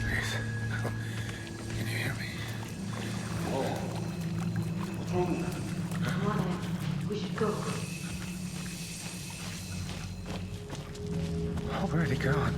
Please. Oh, can you hear me? Oh. What's wrong? Come on, Ed. We should go. Oh, where'd he gone?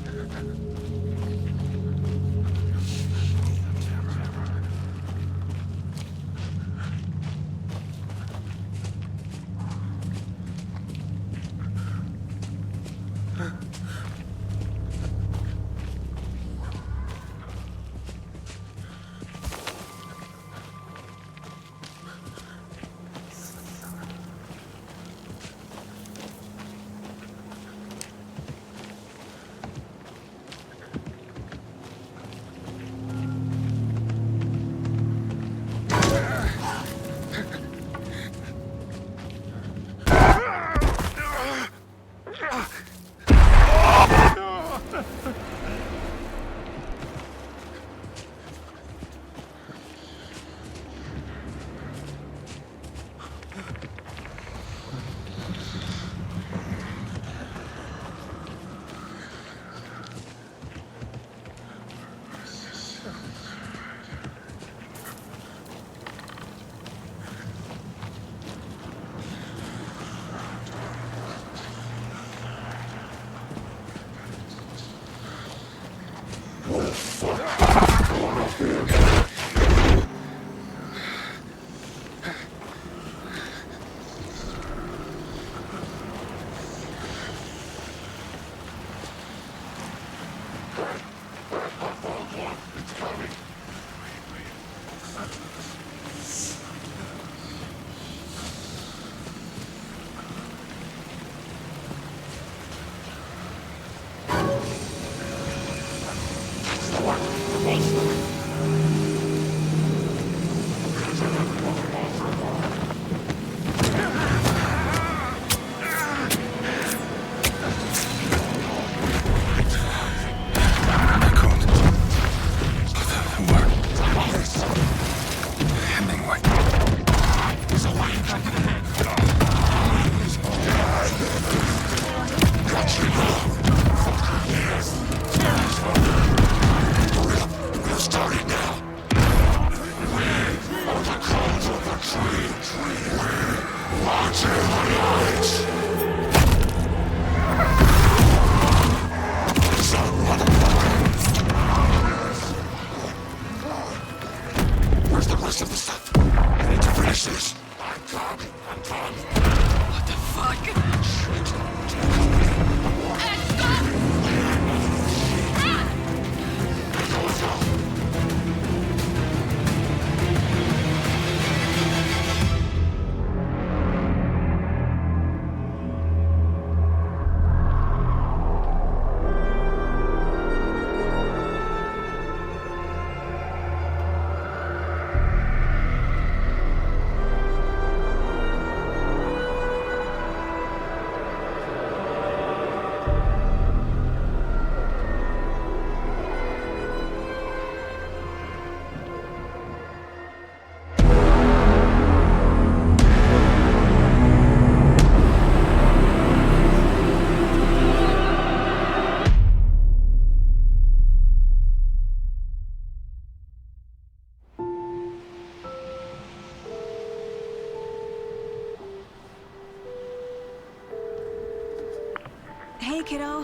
Hey, kiddo.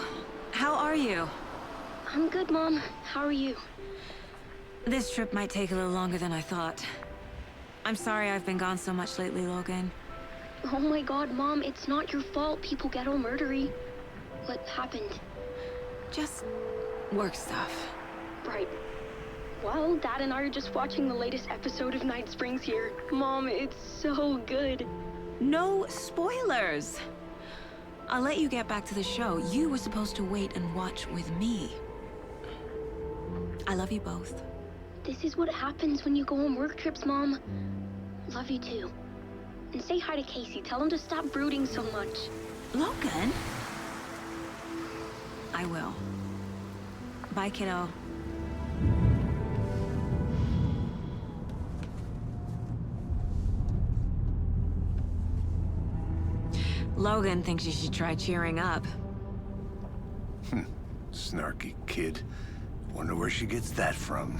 How are you? I'm good, Mom. How are you? This trip might take a little longer than I thought. I'm sorry I've been gone so much lately, Logan. Oh my god, Mom, it's not your fault people get all murdery. What happened? Just work stuff. Right. Well, Dad and I are just watching the latest episode of Night Springs here. Mom, it's so good. No spoilers! I'll let you get back to the show. You were supposed to wait and watch with me. I love you both. This is what happens when you go on work trips, Mom. Love you too. And say hi to Casey. Tell him to stop brooding so much. Logan? I will. Bye, kiddo. Logan thinks you should try cheering up. Snarky kid. Wonder where she gets that from.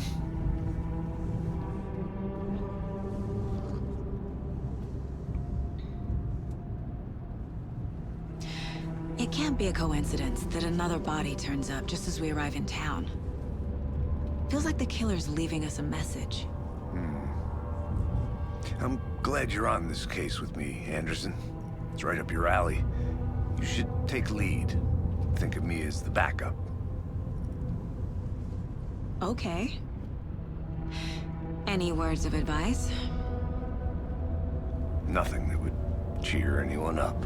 It can't be a coincidence that another body turns up just as we arrive in town. Feels like the killer's leaving us a message. I'm glad you're on this case with me, Anderson. It's right up your alley. You should take lead. Think of me as the backup. Okay. Any words of advice? Nothing that would cheer anyone up.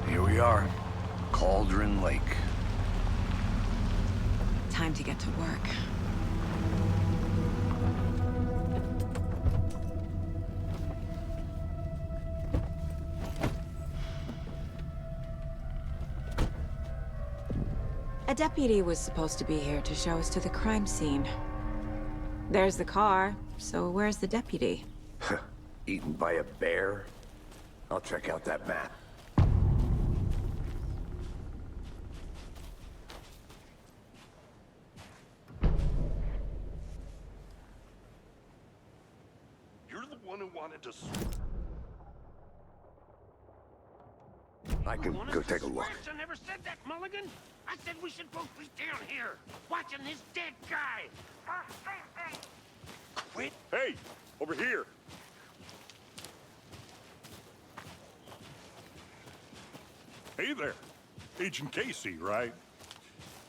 Here we are. Cauldron Lake. Time to get to work. A deputy was supposed to be here to show us to the crime scene. There's the car, so where's the deputy? Eaten by a bear? I'll check out that map. You're the one who wanted to... I can go take a look. I never said that, Mulligan. I said we should both be down here, watching this dead guy. For safety. Quit. Hey, over here. Hey there. Agent Casey, right?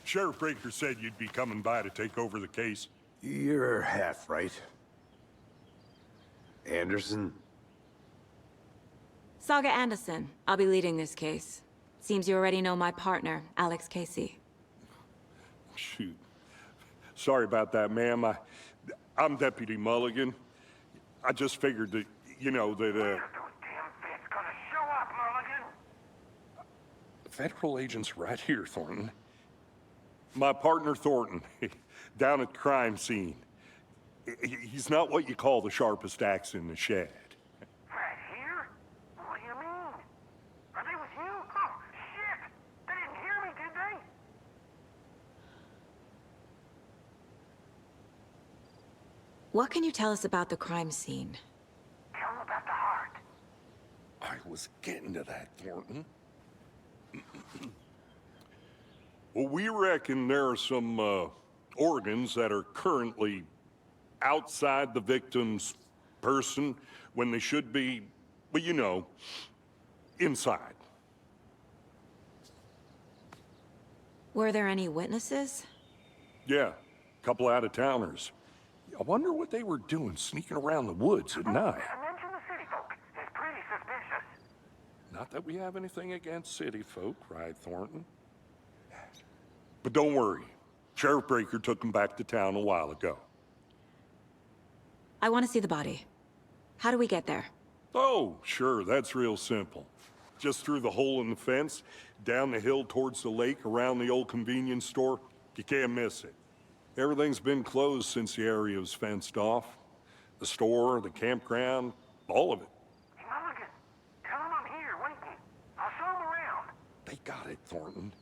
Sheriff Breaker said you'd be coming by to take over the case. You're half right. Anderson? Saga Anderson. I'll be leading this case. Seems you already know my partner, Alex Casey. Shoot. Sorry about that, ma'am. I'm Deputy Mulligan. I just figured that, you know, that, Federal agents right here, Thornton. My partner, Thornton, down at the crime scene. He's not what you call the sharpest axe in the shed. Right here? What do you mean? Are they with you? Oh, shit! They didn't hear me, did they? What can you tell us about the crime scene? Tell them about the heart. I was getting to that, Thornton. Well, we reckon there are some, organs that are currently outside the victim's person when they should be, well, you know, inside. Were there any witnesses? Yeah, a couple out-of-towners. I wonder what they were doing sneaking around the woods at night. Mention the city folk. It's pretty suspicious. Not that we have anything against city folk, right, Thornton? But don't worry. Sheriff Breaker took them back to town a while ago. I want to see the body. How do we get there? Oh, sure, that's real simple. Just through the hole in the fence, down the hill towards the lake, around the old convenience store. You can't miss it. Everything's been closed since the area was fenced off. The store, the campground, all of it. Hey, Mulligan, tell them I'm here, waiting. I'll show them around. They got it, Thornton.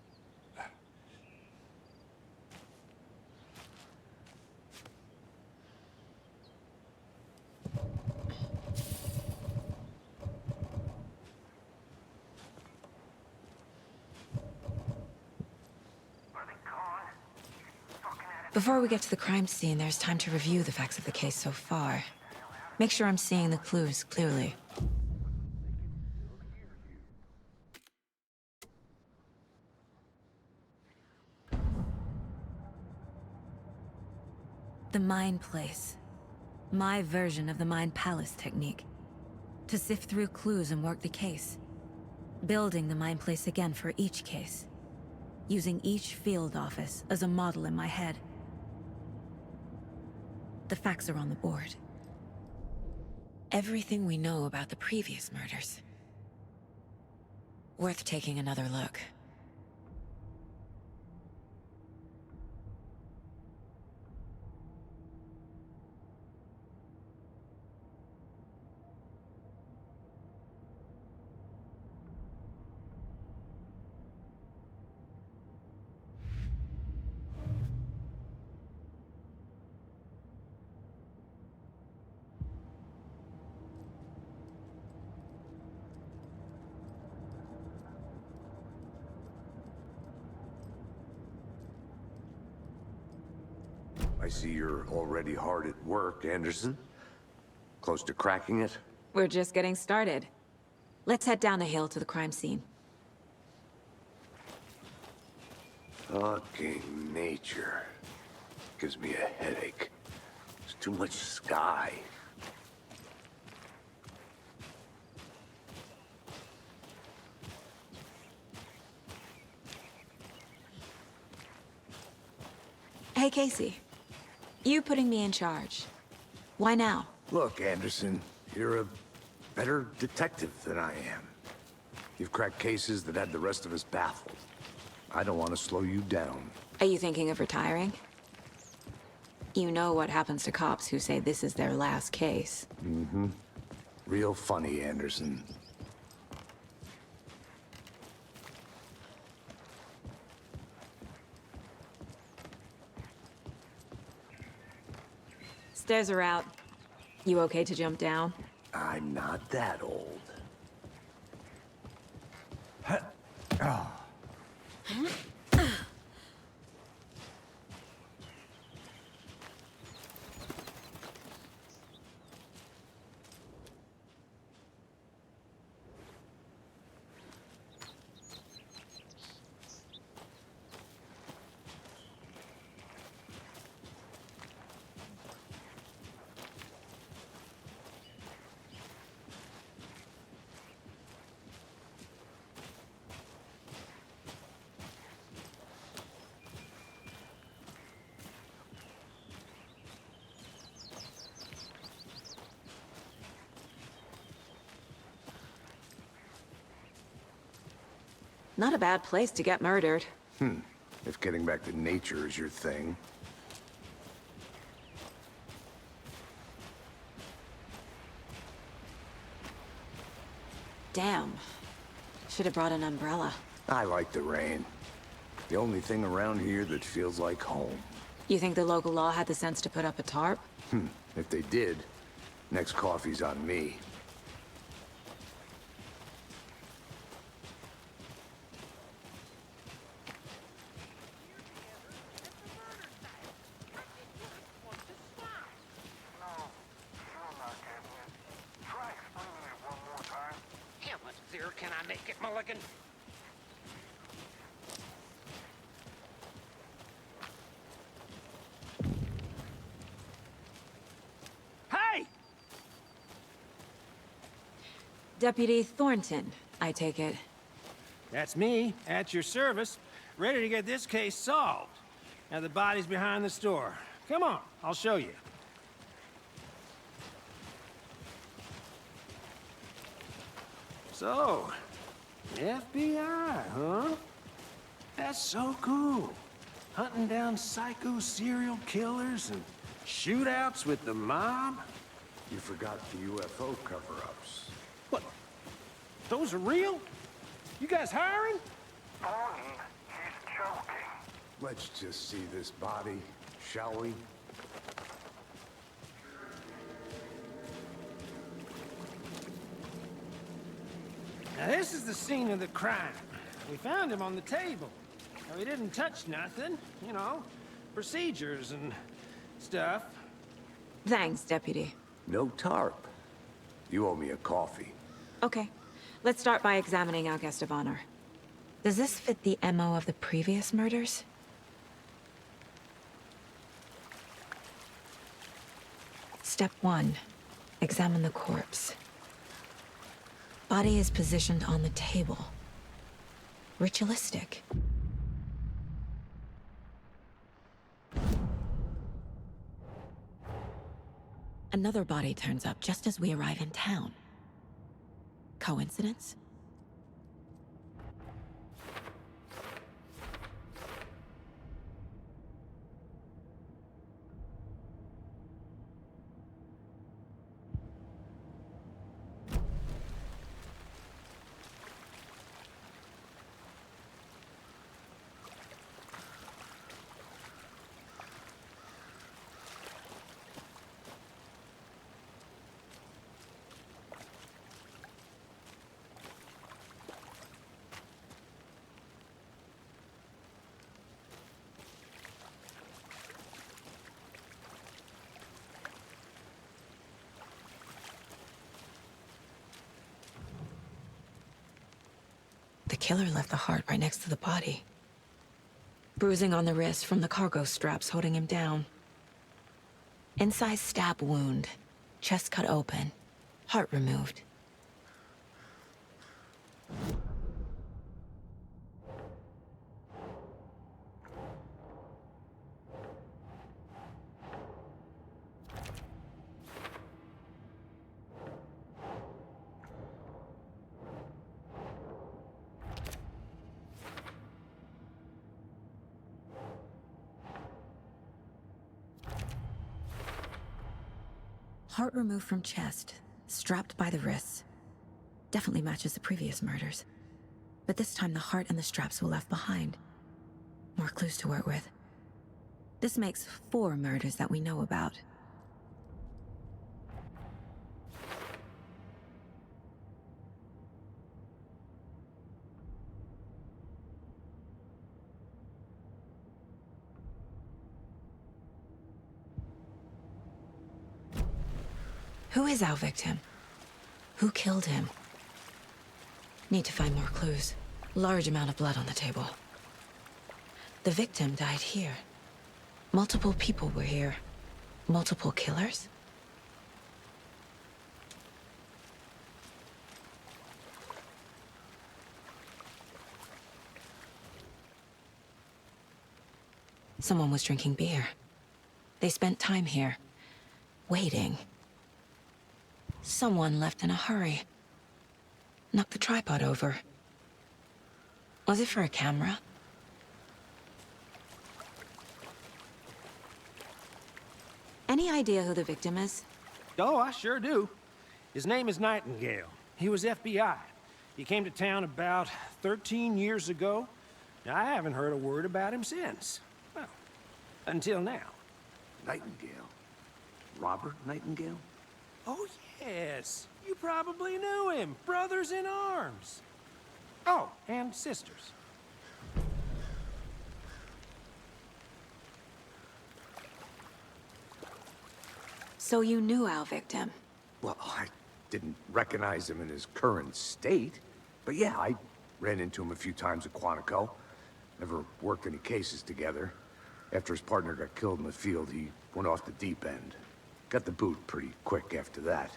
Are they gone? Fucking at it. Before we get to the crime scene, there's time to review the facts of the case so far. Make sure I'm seeing the clues clearly. The Mind Place. My version of the Mind Palace technique. To sift through clues and work the case. Building the Mind Place again for each case. Using each field office as a model in my head. The facts are on the board. Everything we know about the previous murders. Worth taking another look. I see you're already hard at work, Anderson. Close to cracking it? We're just getting started. Let's head down the hill to the crime scene. Fucking nature. Gives me a headache. There's too much sky. Hey, Casey. You putting me in charge. Why now? Look, Anderson, you're a better detective than I am. You've cracked cases that had the rest of us baffled. I don't want to slow you down. Are you thinking of retiring? You know what happens to cops who say this is their last case. Mm-hmm. Real funny, Anderson. Stairs are out. You okay to jump down? I'm not that old. Not a bad place to get murdered. If getting back to nature is your thing. Damn. Should have brought an umbrella. I like the rain. The only thing around here that feels like home. You think the local law had the sense to put up a tarp? If they did, next coffee's on me. How much clearer can I make it, Mulligan? Hey! Deputy Thornton, I take it. That's me, at your service, ready to get this case solved. Now the body's behind the store. Come on, I'll show you. So, FBI, huh? That's so cool. Hunting down psycho serial killers and shootouts with the mob. You forgot the UFO cover-ups. What? Those are real? You guys hiring? Thornton, he's joking. Let's just see this body, shall we? Now this is the scene of the crime. We found him on the table. Now he didn't touch nothing, you know, procedures and stuff. Thanks, Deputy. No tarp. You owe me a coffee. Okay. Let's start by examining our guest of honor. Does this fit the MO of the previous murders? Step 1. Examine the corpse. Body is positioned on the table. Ritualistic. Another body turns up just as we arrive in town. Coincidence? killer left the heart right next to the body. Bruising on the wrist from the cargo straps holding him down. Incised stab wound. Chest cut open. Heart removed. Heart removed from chest, strapped by the wrists. Definitely matches the previous murders. But this time the heart and the straps were left behind. More clues to work with. This makes 4 murders that we know about. Who is our victim? Who killed him? Need to find more clues. Large amount of blood on the table. The victim died here. Multiple people were here. Multiple killers? Someone was drinking beer. They spent time here, waiting. Someone left in a hurry. Knocked the tripod over. Was it for a camera? Any idea who the victim is? Oh, I sure do. His name is Nightingale. He was FBI. He came to town about 13 years ago. Now, I haven't heard a word about him since. Well, until now. Nightingale? Robert Nightingale? Oh, yes. You probably knew him. Brothers in arms. Oh, and sisters. So you knew our victim? Well, I didn't recognize him in his current state. But yeah, I ran into him a few times at Quantico. Never worked any cases together. After his partner got killed in the field, he went off the deep end. Got the boot pretty quick after that.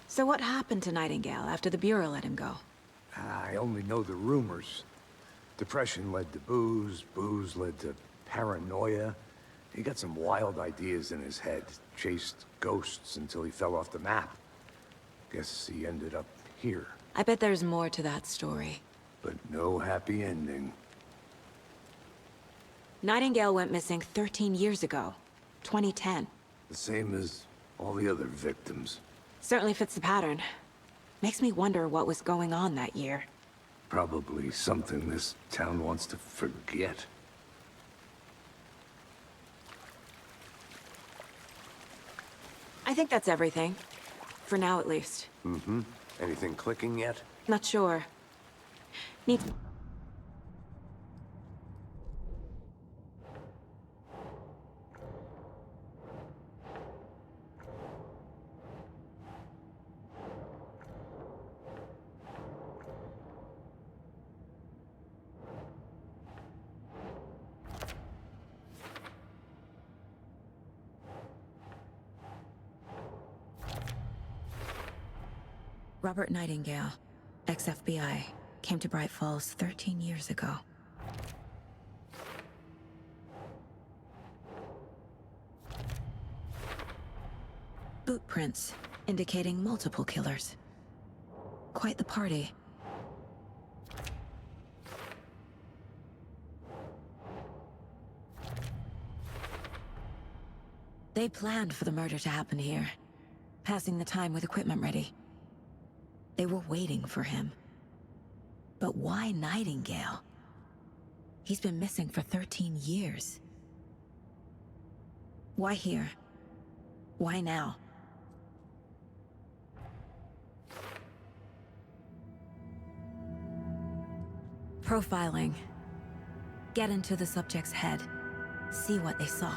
So what happened to Nightingale after the Bureau let him go? I only know the rumors. Depression led to booze, booze led to paranoia. He got some wild ideas in his head, chased ghosts until he fell off the map. Guess he ended up here. I bet there's more to that story. But no happy ending. Nightingale went missing 13 years ago, 2010. The same as all the other victims. Certainly fits the pattern. Makes me wonder what was going on that year. Probably something this town wants to forget. I think that's everything. For now, at least. Mm-hmm. Anything clicking yet? Not sure. Need... Robert Nightingale, ex-FBI, came to Bright Falls 13 years ago. Boot prints indicating multiple killers. Quite the party. They planned for the murder to happen here, passing the time with equipment ready. They were waiting for him. But why Nightingale? He's been missing for 13 years. Why here? Why now? Profiling. Get into the subject's head. See what they saw.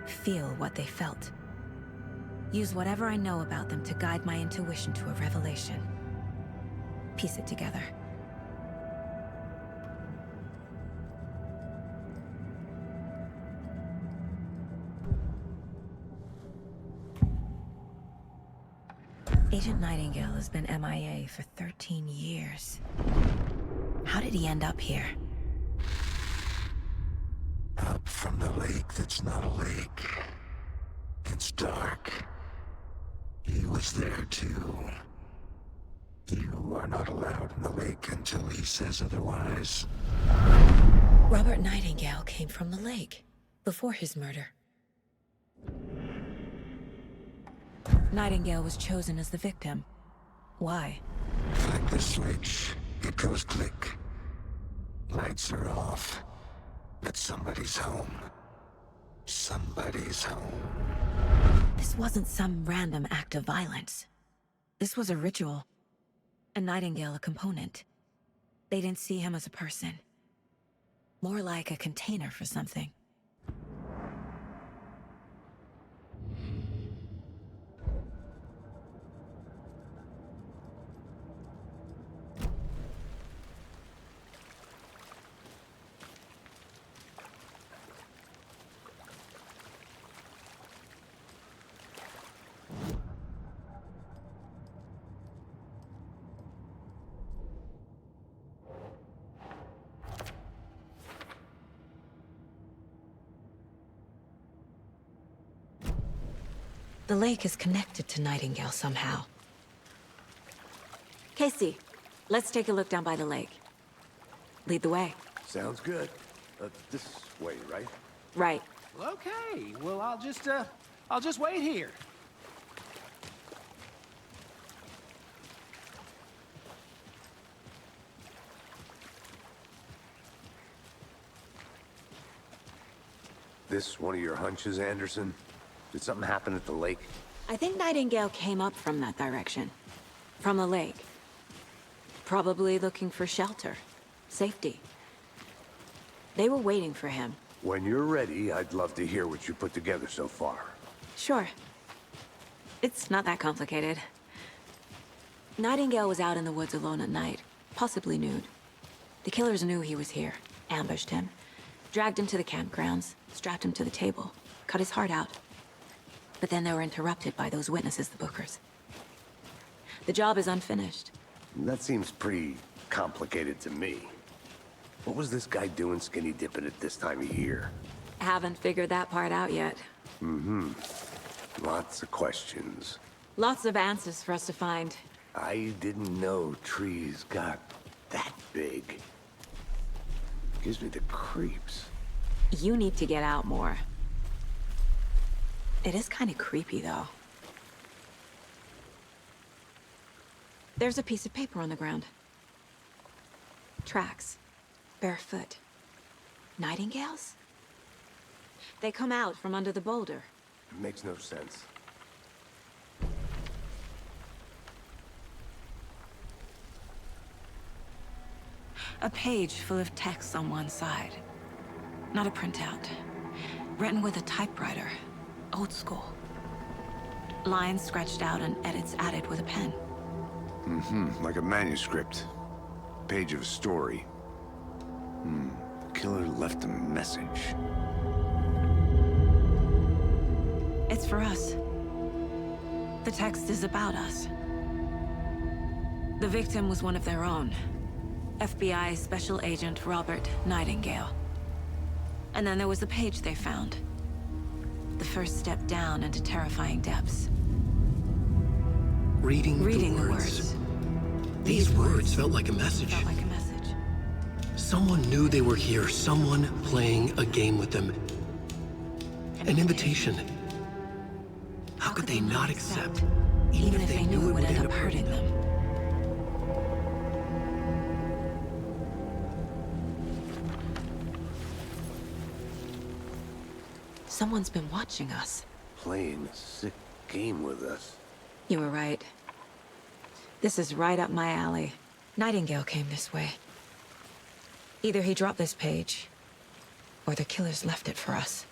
Feel what they felt. Use whatever I know about them to guide my intuition to a revelation. Piece it together. Agent Nightingale has been MIA for 13 years. How did he end up here? Up from the lake that's not a lake. It's dark. He was there too. You are not allowed in the lake until he says otherwise. Robert Nightingale came from the lake, before his murder. Nightingale was chosen as the victim. Why? Flick the switch. It goes click. Lights are off. But somebody's home. Somebody's home. This wasn't some random act of violence. This was a ritual. And Nightingale a component. They didn't see him as a person. More like a container for something. The lake is connected to Nightingale somehow. Casey, let's take a look down by the lake. Lead the way. Sounds good. This way, right? Right. Okay, well, I'll just wait here. This one of your hunches, Anderson? Did something happen at the lake? I think Nightingale came up from that direction. From the lake. Probably looking for shelter. Safety. They were waiting for him. When you're ready, I'd love to hear what you put together so far. Sure. It's not that complicated. Nightingale was out in the woods alone at night, possibly nude. The killers knew he was here, ambushed him, dragged him to the campgrounds, strapped him to the table, cut his heart out. But then they were interrupted by those witnesses, the Bookers. The job is unfinished. That seems pretty complicated to me. What was this guy doing skinny dipping at this time of year? Haven't figured that part out yet. Lots of questions. Lots of answers for us to find. I didn't know trees got that big. Gives me the creeps. You need to get out more. It is kind of creepy, though. There's a piece of paper on the ground. Tracks. Barefoot. Nightingales? They come out from under the boulder. It makes no sense. A page full of text on one side. Not a printout. Written with a typewriter. Old school. Lines scratched out and edits added with a pen. Like a manuscript. Page of a story. Killer left a message. It's for us. The text is about us. The victim was one of their own. FBI Special Agent Robert Nightingale. And then there was the page they found. The first step down into terrifying depths. Reading the words. These words felt like a message. Felt like a message. Someone knew they were here, someone playing a game with them. An invitation. How could they not accept, even if they knew it would end up hurting them? Someone's been watching us. Playing a sick game with us. You were right. This is right up my alley. Nightingale came this way. Either he dropped this page, or the killers left it for us.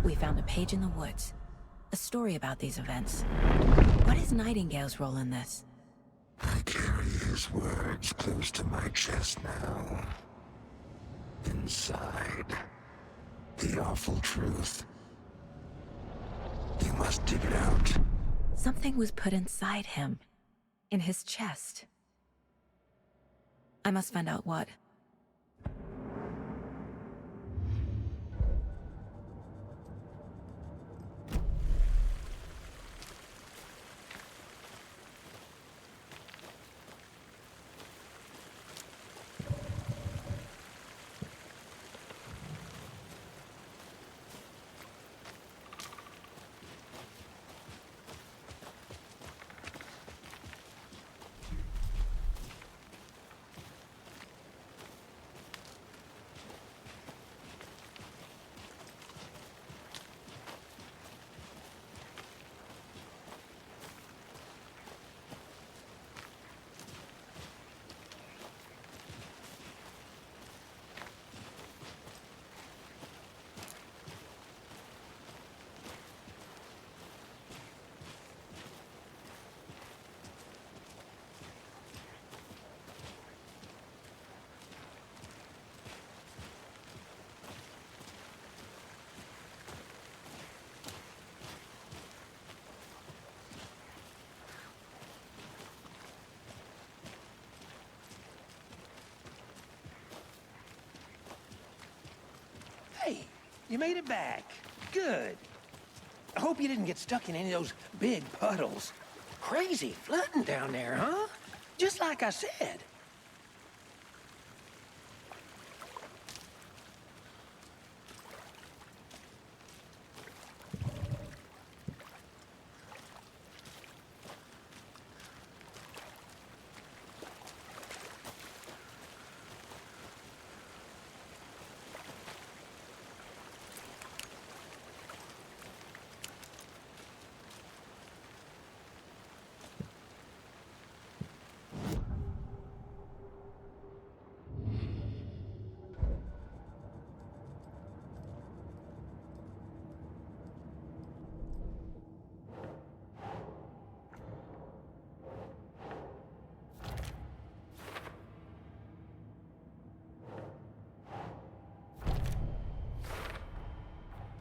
We found a page in the woods. A story about these events. What is Nightingale's role in this? I carry his words close to my chest now. Inside, the awful truth. You must dig it out. Something was put inside him. In his chest. I must find out what. Hey, you made it back. Good. I hope you didn't get stuck in any of those big puddles. Crazy flooding down there, huh? Just like I said.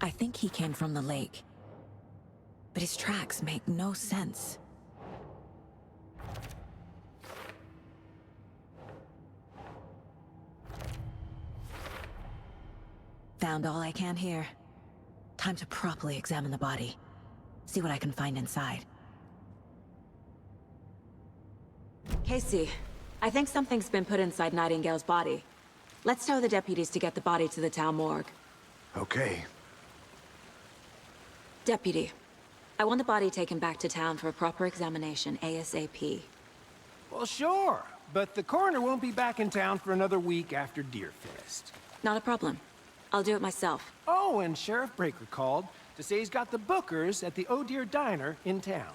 I think he came from the lake. But his tracks make no sense. Found all I can here. Time to properly examine the body. See what I can find inside. Casey, I think something's been put inside Nightingale's body. Let's tell the deputies to get the body to the town morgue. Okay. Deputy, I want the body taken back to town for a proper examination ASAP. Well, sure. But the coroner won't be back in town for another week after Deerfest. Not a problem. I'll do it myself. Oh, and Sheriff Breaker called to say he's got the Bookers at the Oh Dear Diner in town.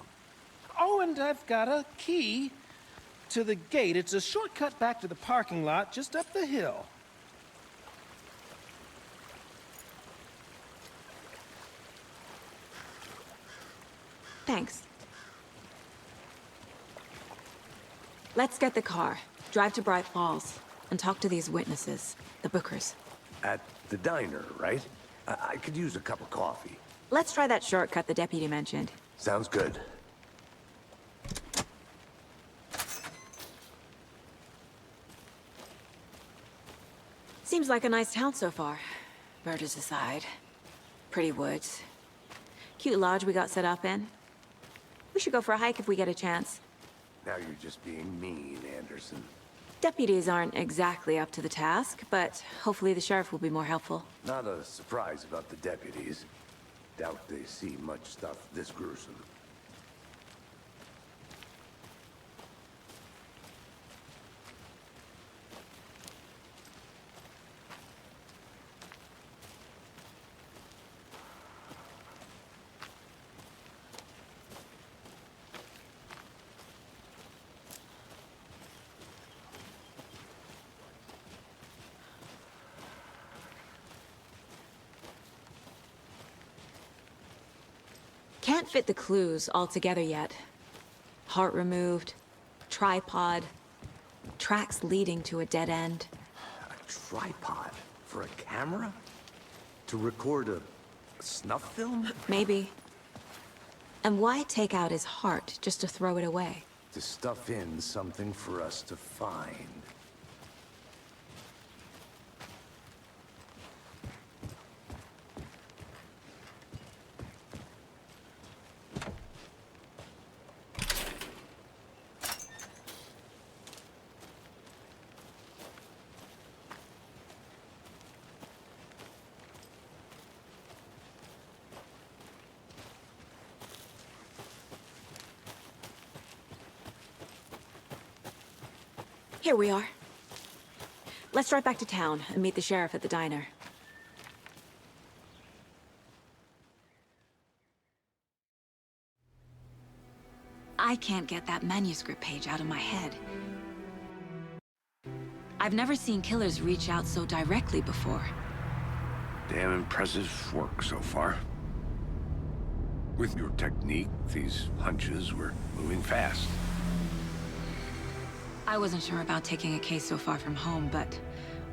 Oh, and I've got a key to the gate. It's a shortcut back to the parking lot just up the hill. Thanks. Let's get the car, drive to Bright Falls, and talk to these witnesses, the Bookers. At the diner, right? I could use a cup of coffee. Let's try that shortcut the deputy mentioned. Sounds good. Seems like a nice town so far. Murders aside. Pretty woods. Cute lodge we got set up in. We should go for a hike if we get a chance. Now you're just being mean, Anderson. Deputies aren't exactly up to the task, but hopefully the sheriff will be more helpful. Not a surprise about the deputies. Doubt they see much stuff this gruesome. can't fit the clues all together yet. Heart removed, tripod, tracks leading to a dead end. A tripod? For a camera? To record a snuff film? Maybe. And why take out his heart just to throw it away? To stuff in something for us to find. Here we are. Let's drive back to town and meet the sheriff at the diner. I can't get that manuscript page out of my head. I've never seen killers reach out so directly before. Damn impressive work so far. With your technique, these hunches were moving fast. I wasn't sure about taking a case so far from home, but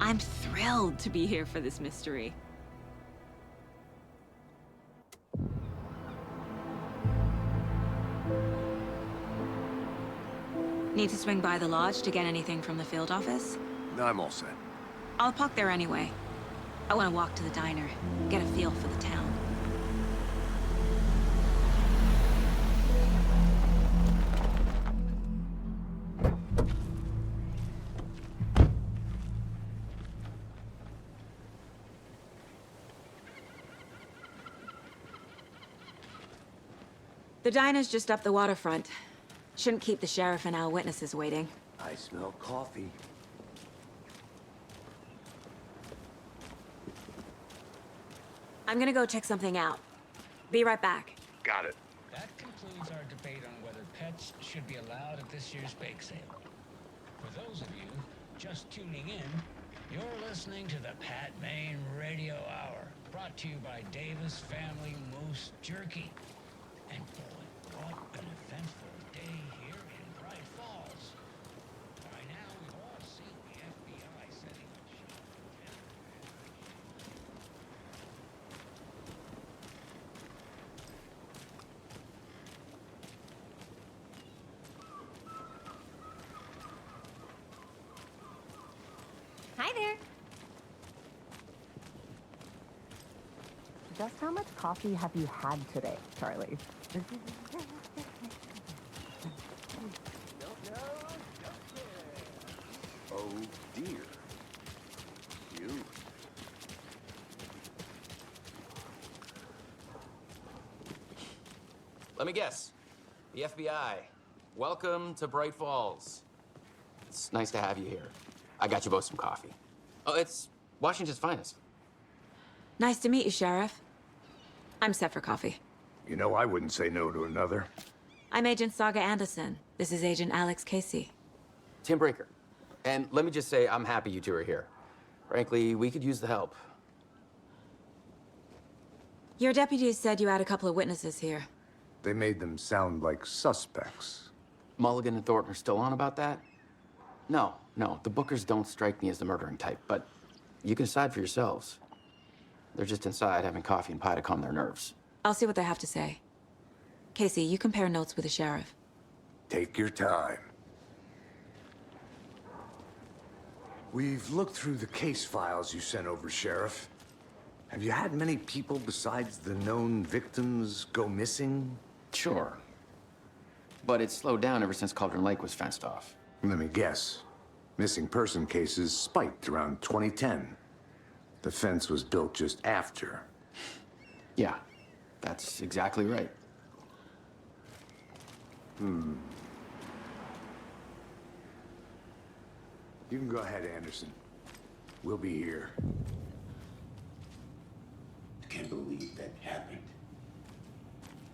I'm thrilled to be here for this mystery. Need to swing by the lodge to get anything from the field office? No, I'm all set. I'll park there anyway. I want to walk to the diner, get a feel for the town. The diner's just up the waterfront. Shouldn't keep the sheriff and our witnesses waiting. I smell coffee. I'm gonna go check something out. Be right back. Got it. That concludes our debate on whether pets should be allowed at this year's bake sale. For those of you just tuning in, you're listening to the Pat Maine Radio Hour, brought to you by Davis Family Moose Jerky. And boy, what an eventful day here in Bright Falls. By now, we've all seen the FBI setting up shop. Hi there. Just how much coffee have you had today, Charlie? Oh dear. You. Let me guess. The FBI. Welcome to Bright Falls. It's nice to have you here. I got you both some coffee. Oh, it's Washington's finest. Nice to meet you, Sheriff. I'm set for coffee. You know, I wouldn't say no to another. I'm Agent Saga Anderson. This is Agent Alex Casey. Tim Breaker. And let me just say, I'm happy you two are here. Frankly, we could use the help. Your deputies said you had a couple of witnesses here. They made them sound like suspects. Mulligan and Thornton are still on about that? No, the Bookers don't strike me as the murdering type, but you can decide for yourselves. They're just inside having coffee and pie to calm their nerves. I'll see what they have to say. Casey, you compare notes with the sheriff. Take your time. We've looked through the case files you sent over, Sheriff. Have you had many people besides the known victims go missing? Sure. But it's slowed down ever since Cauldron Lake was fenced off. Let me guess. Missing person cases spiked around 2010. The fence was built just after. Yeah, that's exactly right. You can go ahead, Anderson. We'll be here. Can't believe that happened.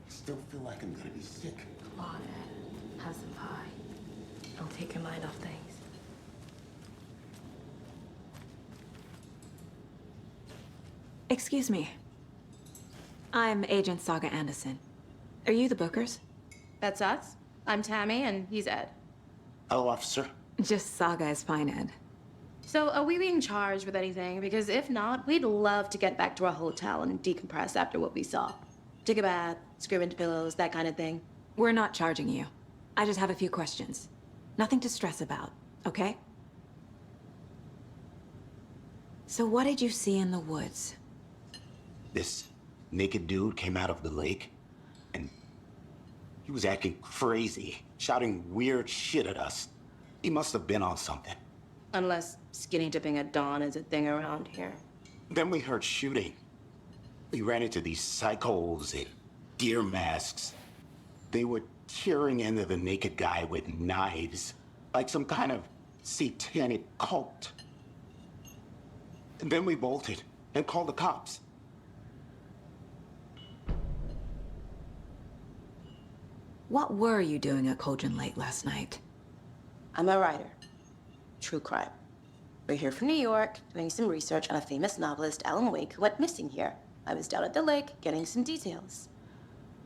Still feel like I'm gonna be sick. Come on, Ed. Have some pie. Don't take your mind off things. Excuse me. I'm Agent Saga Anderson. Are you the Bookers? That's us. I'm Tammy, and he's Ed. Hello, officer. Just Saga is fine, Ed. So, are we being charged with anything? Because if not, we'd love to get back to our hotel and decompress after what we saw. Take a bath, scream into pillows, that kind of thing. We're not charging you. I just have a few questions. Nothing to stress about, okay? So what did you see in the woods? This naked dude came out of the lake, and he was acting crazy, shouting weird shit at us. He must have been on something. Unless skinny dipping at dawn is a thing around here. Then we heard shooting. We ran into these psychos in deer masks. They were tearing into the naked guy with knives, like some kind of satanic cult. And then we bolted and called the cops. What were you doing at Cauldron Lake last night? I'm a writer. True crime. We're here from New York, doing some research on a famous novelist, Alan Wake, who went missing here. I was down at the lake, getting some details.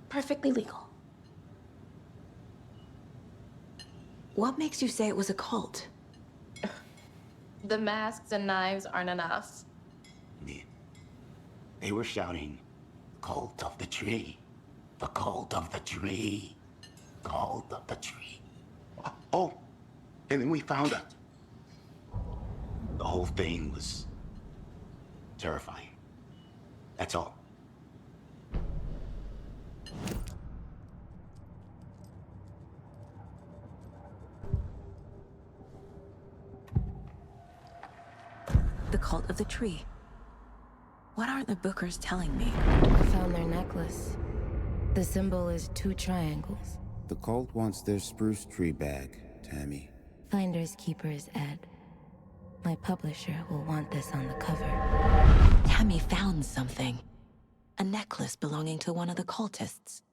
Perfectly legal. What makes you say it was a cult? The masks and knives aren't enough. Yeah. They were shouting, "Cult of the tree. The cult of the tree. Cult of the tree." Oh, and then we found out. The whole thing was terrifying. That's all. The cult of the tree. What are the Bookers telling me? I found their necklace. The symbol is 2 triangles. The cult wants their spruce tree back, Tammy. Finders keepers, Ed. My publisher will want this on the cover. Tammy found something. A necklace belonging to one of the cultists.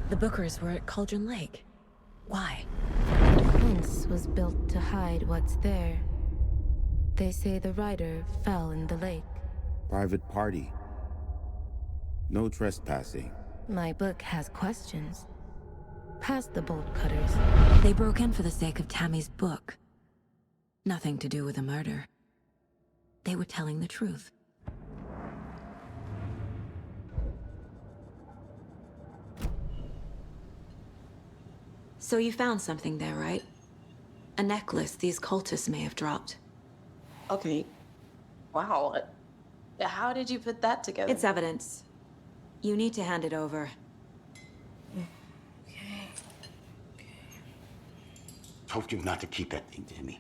The Bookers were at Cauldron Lake. Why? The fence was built to hide what's there. They say the writer fell in the lake. Private party. No trespassing. My book has questions. Past the bolt cutters. They broke in for the sake of Tammy's book. Nothing to do with a murder. They were telling the truth. So you found something there, right? A necklace these cultists may have dropped. Okay. Wow. How did you put that together? It's evidence. You need to hand it over. Okay. Told you not to keep that thing, Tammy.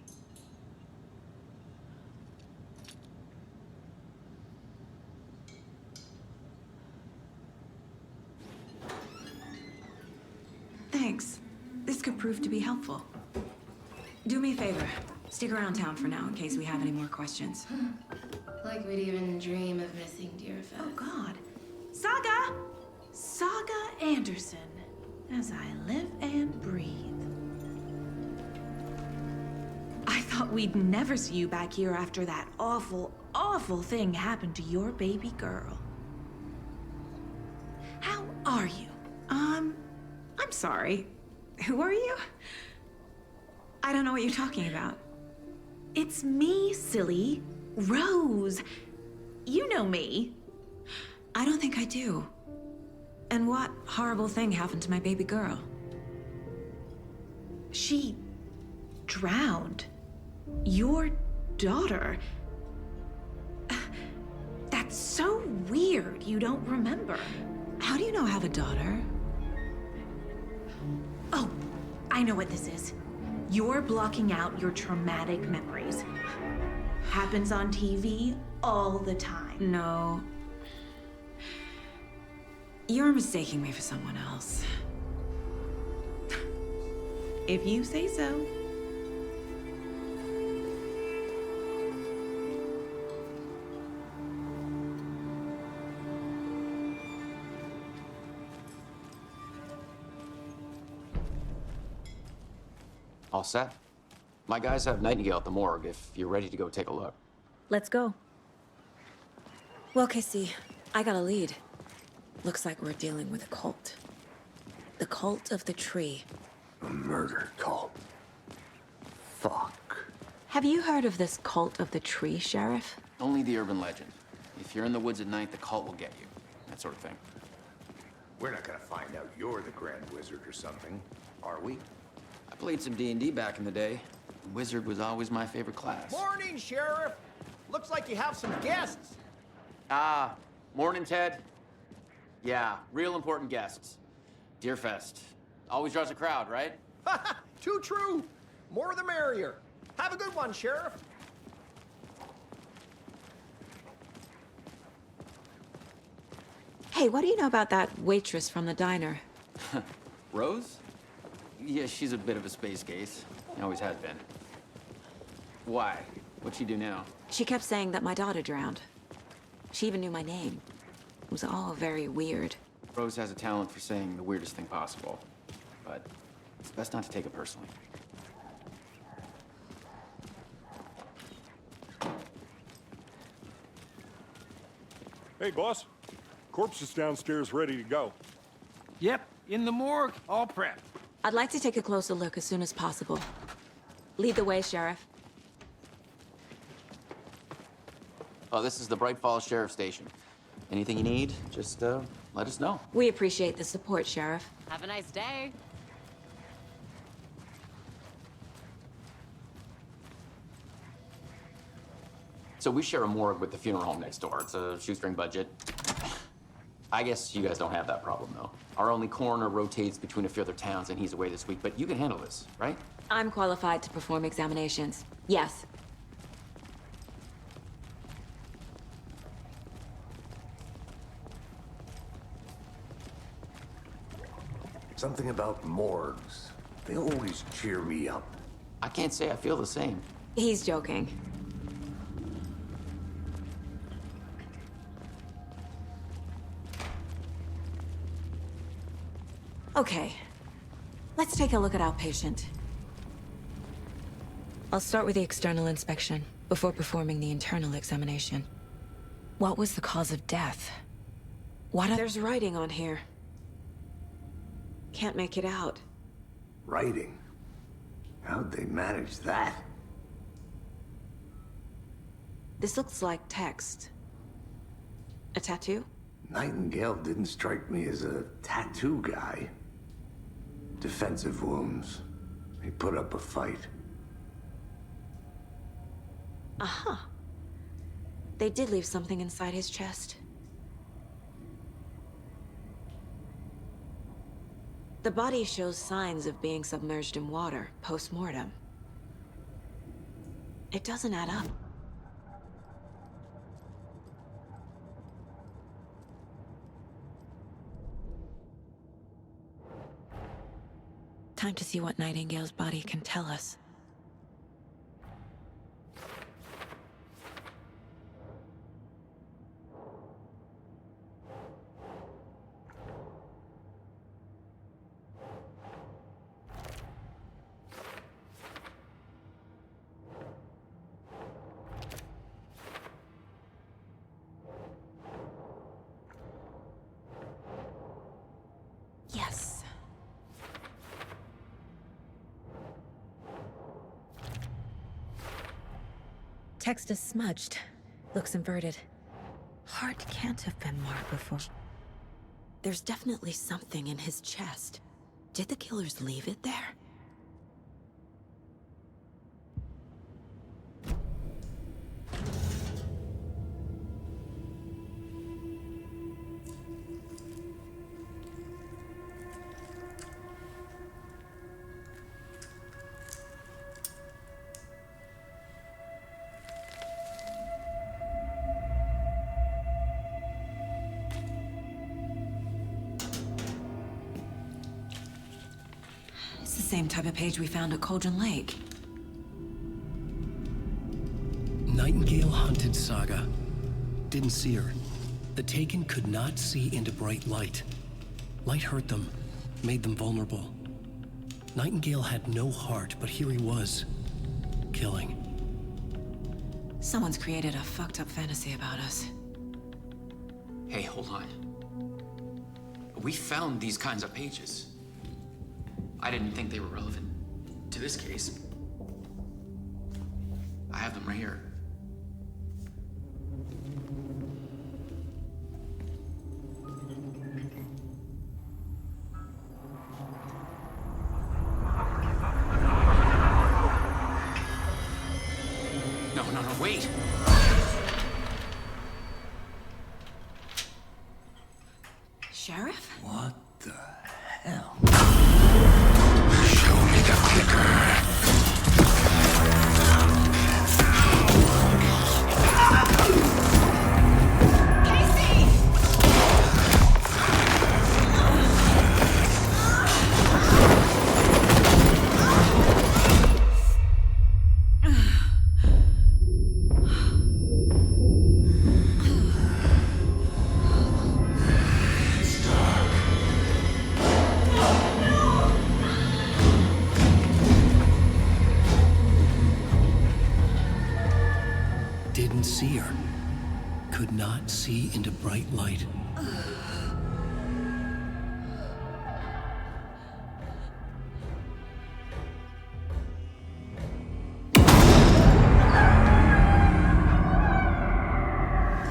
Thanks. This could prove to be helpful. Do me a favor. Stick around town for now in case we have any more questions. Like we'd even dream of missing dear Fez. Oh, God. Saga! Saga Anderson. As I live and breathe. I thought we'd never see you back here after that awful, awful thing happened to your baby girl. How are you? I'm sorry. Who are you? I don't know what you're talking about. It's me, silly. Rose. You know me. I don't think I do. And what horrible thing happened to my baby girl? She drowned. Your daughter. That's so weird you don't remember. How do you know I have a daughter? Oh, I know what this is. You're blocking out your traumatic memories. Happens on TV all the time. No. You're mistaking me for someone else. If you say so. All set? My guys have Nightingale at the morgue if you're ready to go take a look. Let's go. Well, Casey, I got a lead. Looks like we're dealing with a cult. The cult of the tree. A murder cult. Fuck. Have you heard of this cult of the tree, Sheriff? Only the urban legend. If you're in the woods at night, the cult will get you. That sort of thing. We're not gonna find out you're the Grand Wizard or something, are we? I played some D&D back in the day. Wizard was always my favorite class. Morning, Sheriff. Looks like you have some guests. Ah, morning, Ted. Yeah, real important guests. Deerfest. Always draws a crowd, right? Too true. More the merrier. Have a good one, Sheriff. Hey, what do you know about that waitress from the diner? Rose? Yeah, she's a bit of a space case. Always has been. Why? What'd she do now? She kept saying that my daughter drowned. She even knew my name. It was all very weird. Rose has a talent for saying the weirdest thing possible. But it's best not to take it personally. Hey, boss. Corpse is downstairs ready to go. Yep, in the morgue, all prepped. I'd like to take a closer look as soon as possible. Lead the way, Sheriff. Oh, this is the Bright Falls Sheriff Station. Anything you need, just let us know. We appreciate the support, Sheriff. Have a nice day. So we share a morgue with the funeral home next door. It's a shoestring budget. I guess you guys don't have that problem, though. Our only coroner rotates between a few other towns, and he's away this week, but you can handle this, right? I'm qualified to perform examinations. Yes. Something about morgues. They always cheer me up. I can't say I feel the same. He's joking. Okay, let's take a look at our patient. I'll start with the external inspection before performing the internal examination. What was the cause of death? There's writing on here. Can't make it out. Writing? How'd they manage that? This looks like text. A tattoo? Nightingale didn't strike me as a tattoo guy. Defensive wounds. He put up a fight. Uh-huh. They did leave something inside his chest. The body shows signs of being submerged in water post-mortem. It doesn't add up. Time to see what Nightingale's body can tell us. Yes. Text is smudged. Looks inverted. Heart can't have been marked before. There's definitely something in his chest. Did the killers leave it there? It's the same type of page we found at Cauldron Lake. Nightingale hunted Saga. Didn't see her. The Taken could not see into bright light. Light hurt them, made them vulnerable. Nightingale had no heart, but here he was, killing. Someone's created a fucked up fantasy about us. Hey, hold on. we found these kinds of pages. I didn't think they were relevant to this case. I have them right here. No, wait! Sheriff? What the hell? Show me the clicker. Didn't see her. Could not see into bright light.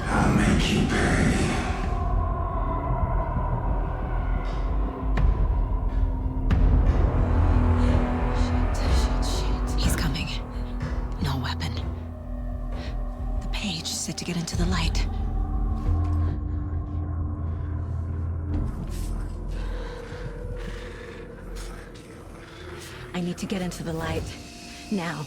I'll make you pay. Shit. He's coming. No weapon. The page said to get into the light. I need to get into the light. Now.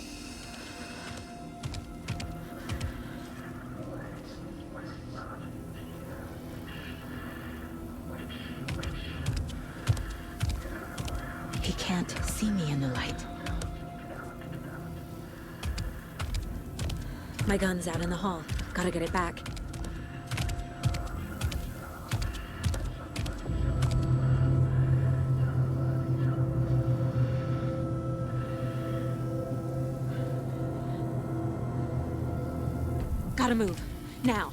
He can't see me in the light. My gun's out in the hall. Gotta get it back. Gotta move. Now.